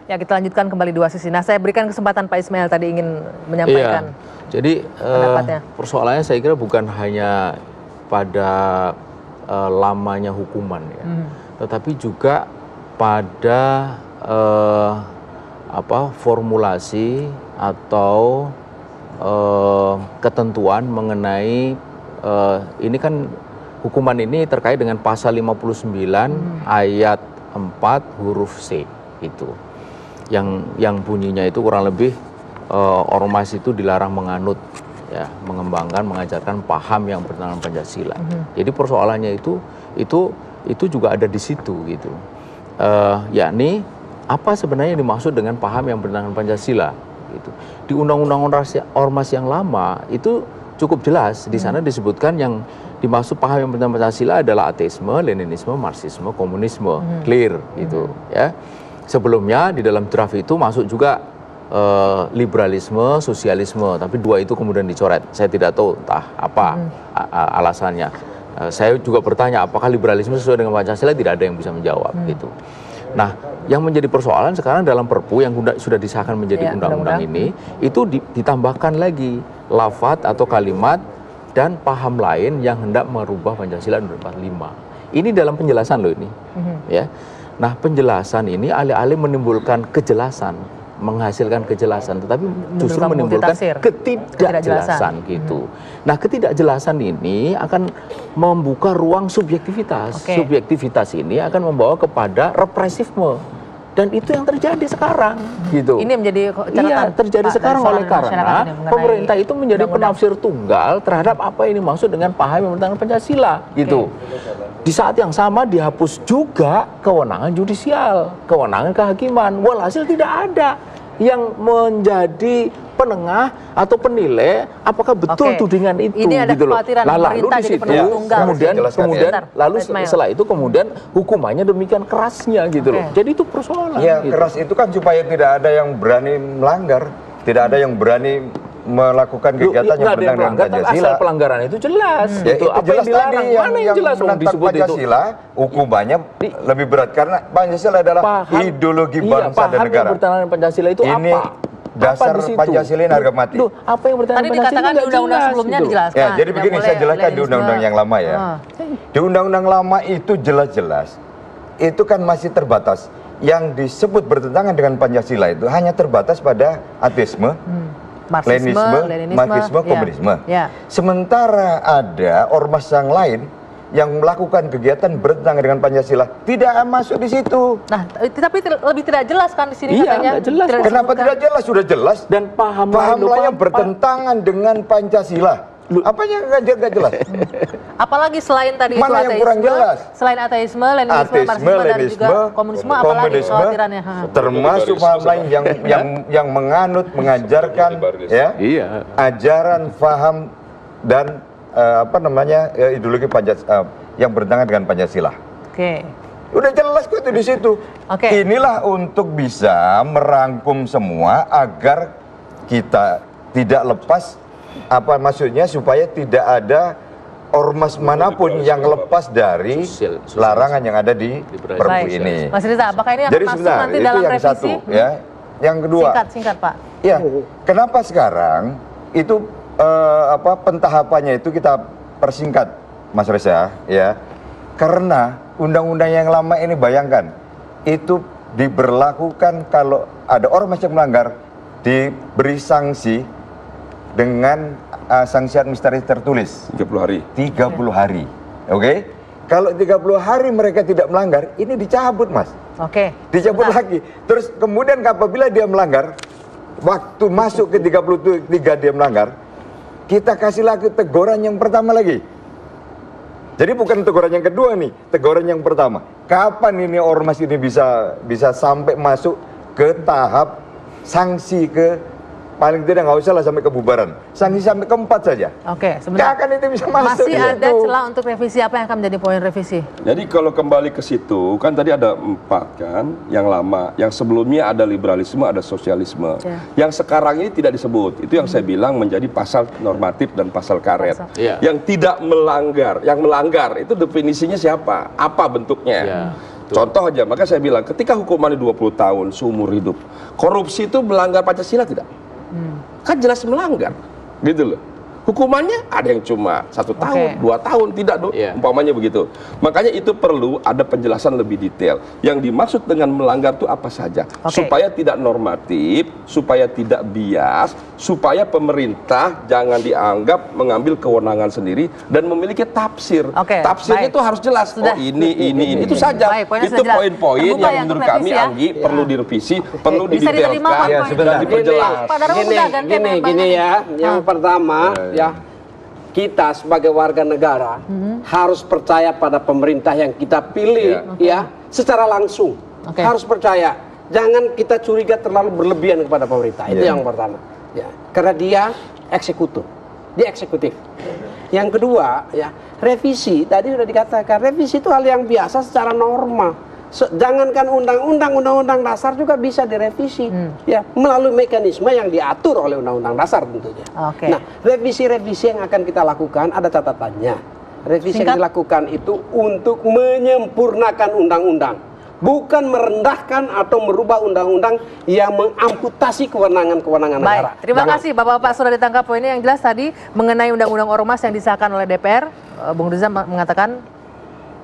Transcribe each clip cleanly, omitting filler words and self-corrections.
Ya, kita lanjutkan kembali dua sisi. Nah, saya berikan kesempatan Pak Ismail tadi ingin menyampaikan. Jadi persoalannya saya kira bukan hanya pada lamanya hukuman ya, tetapi juga pada formulasi atau ketentuan mengenai ini kan hukuman ini terkait dengan pasal 59 ayat 4 huruf C itu. Yang bunyinya itu kurang lebih ormas itu dilarang menganut, ya, mengembangkan, mengajarkan paham yang bertentangan Pancasila. Jadi persoalannya itu juga ada di situ gitu. Yakni apa sebenarnya yang dimaksud dengan paham yang bertentangan Pancasila gitu. Di Undang-Undang Ormas yang lama itu cukup jelas, di sana disebutkan yang dimaksud paham yang bertentangan Pancasila adalah ateisme, Leninisme, Marxisme, komunisme, clear gitu ya. Sebelumnya di dalam draft itu masuk juga liberalisme, sosialisme, tapi dua itu kemudian dicoret. Saya tidak tahu entah apa alasannya. Saya juga bertanya apakah liberalisme sesuai dengan Pancasila, tidak ada yang bisa menjawab gitu. Nah, yang menjadi persoalan sekarang dalam Perpu yang sudah disahkan menjadi undang-undang ini, itu ditambahkan lagi lafadz atau kalimat dan paham lain yang hendak merubah Pancasila 45. Ini dalam penjelasan loh ini, ya. Nah, penjelasan ini alih-alih menimbulkan kejelasan, menghasilkan kejelasan, tetapi justru menimbulkan ketidakjelasan gitu. Nah, ketidakjelasan ini akan membuka ruang subjektivitas. Subjektivitas ini akan membawa kepada represifme. Dan itu yang terjadi sekarang gitu. Ini menjadi catatan terjadi sekarang oleh karena pemerintah itu menjadi penafsir tunggal terhadap apa ini maksud dengan paham yang bertentangan Pancasila gitu. Di saat yang sama dihapus juga kewenangan judisial, kewenangan kehakiman. Walhasil tidak ada yang menjadi penengah atau penilai apakah betul tudingan itu. Ini ada gitu loh. kekhawatiran Lalu pemerintah di jadi situ kemudian lalu setelah itu kemudian hukumannya demikian kerasnya gitu loh. Jadi itu persoalan. Ya, gitu. keras itu kan supaya tidak ada yang berani melanggar, tidak ada yang berani melakukan kegiatan yang bertentangan dengan Pancasila. Asal pelanggaran itu jelas. Ya, itu apa jelas yang dilarang? Mana yang jelas menentang Pancasila, hukumannya lebih berat karena Pancasila adalah ideologi bangsa dan negara. Paham yang bertentangan dengan Pancasila itu ini apa? Dasar Pancasila ini harga mati. Loh, apa yang bertentangan dengan Pancasila? Tadi dikatakan di undang-undang sebelumnya dijelaskan. Ya, jadi begini, saya jelaskan di undang-undang yang lama ya. Di undang-undang lama itu jelas-jelas itu kan masih terbatas. Yang disebut bertentangan dengan Pancasila itu hanya terbatas pada ateisme, Leninisme, Marxisme, komunisme. Sementara ada ormas yang lain yang melakukan kegiatan bertentangan dengan Pancasila tidak masuk di situ. Nah, tapi lebih tidak jelas kan di sini katanya. Jelas. Kenapa tidak jelas? Sudah jelas. Dan paham lain bertentangan dengan Pancasila. Apanya nggak jelas? Apalagi selain tadi mana itu ateisme, yang kurang jelas? Selain ateisme, Leninisme, Marxisme, dan juga komunisme, apalagi kekhawatirannya? Termasuk paham lain yang menganut, mengajarkan, ya, ajaran, paham dan ideologi Pancasila yang bertentangan dengan Pancasila. Udah jelas kok itu di situ. Inilah untuk bisa merangkum semua agar kita tidak lepas. Apa maksudnya supaya tidak ada ormas manapun yang lepas dari larangan yang ada di Perpu ini. Mas Riza, apakah ini akan masuk nanti dalam yang revisi? Satu, ya. Yang kedua, singkat Pak. Ya, kenapa sekarang itu pentahapannya itu kita persingkat, Mas Reza, ya? Karena undang-undang yang lama ini bayangkan itu diberlakukan kalau ada ormas yang melanggar diberi sanksi dengan sanksi administratif tertulis 30 hari. 30 hari. Oke? Kalau 30 hari mereka tidak melanggar, ini dicabut, Mas. Dicabut lagi. Terus kemudian apabila dia melanggar, waktu masuk ke 33 dia melanggar, kita kasih lagi teguran yang pertama lagi. Jadi bukan teguran yang kedua nih, teguran yang pertama. Kapan ini ormas ini bisa sampai masuk ke tahap sanksi ke paling tidak nggak usah lah sampai kebubaran, sanksi sampai ke-4 saja. Sebentar. Akan itu bisa masuk. Masih ada celah untuk revisi, apa yang akan menjadi poin revisi? Jadi kalau kembali ke situ, kan tadi ada 4 kan, yang lama, yang sebelumnya ada liberalisme, ada sosialisme. Yang sekarang ini tidak disebut, itu yang saya bilang menjadi pasal normatif dan pasal karet. Yang tidak melanggar, yang melanggar itu definisinya siapa? Apa bentuknya? Contoh aja, maka saya bilang ketika hukumannya 20 tahun seumur hidup, korupsi itu melanggar Pancasila tidak? Kan jelas melanggar, gitu loh. Hukumannya ada yang cuma 1 tahun, 2 tahun, tidak dong, umpamanya begitu. Makanya itu perlu ada penjelasan lebih detail. Yang dimaksud dengan melanggar itu apa saja, supaya tidak normatif, supaya tidak bias, supaya pemerintah jangan dianggap mengambil kewenangan sendiri dan memiliki tafsir. Tafsirnya itu harus jelas. Oh ini itu saja. Itu poin-poin yang menurut kami Anggi perlu direvisi, perlu didetailkan dan diperjelas. Gini ya, yang pertama ya, kita sebagai warga negara harus percaya pada pemerintah yang kita pilih ya secara langsung. Harus percaya. Jangan kita curiga terlalu berlebihan kepada pemerintah. Itu yang pertama. Ya, karena dia eksekutor. Dia eksekutif. Yang kedua, ya, revisi tadi sudah dikatakan, revisi itu hal yang biasa secara norma. Jangankan undang-undang dasar juga bisa direvisi ya melalui mekanisme yang diatur oleh undang-undang dasar tentunya. Nah, revisi-revisi yang akan kita lakukan ada catatannya. Revisi yang dilakukan itu untuk menyempurnakan undang-undang, bukan merendahkan atau merubah undang-undang yang mengamputasi kewenangan-kewenangan negara. Terima kasih Bapak-bapak sudah ditangkap poinnya. Yang jelas tadi mengenai undang-undang ormas yang disahkan oleh DPR, Bung Riza mengatakan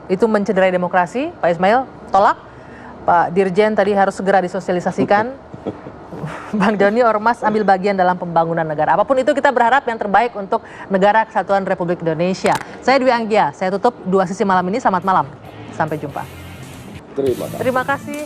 itu mencederai demokrasi. Pak Ismail tolak. Pak Dirjen tadi harus segera disosialisasikan. Bang Joni, ormas ambil bagian dalam pembangunan negara. Apapun itu kita berharap yang terbaik untuk Negara Kesatuan Republik Indonesia. Saya Dwi Anggia, saya tutup Dua Sisi malam ini. Selamat malam, sampai jumpa. Terima kasih. Terima kasih.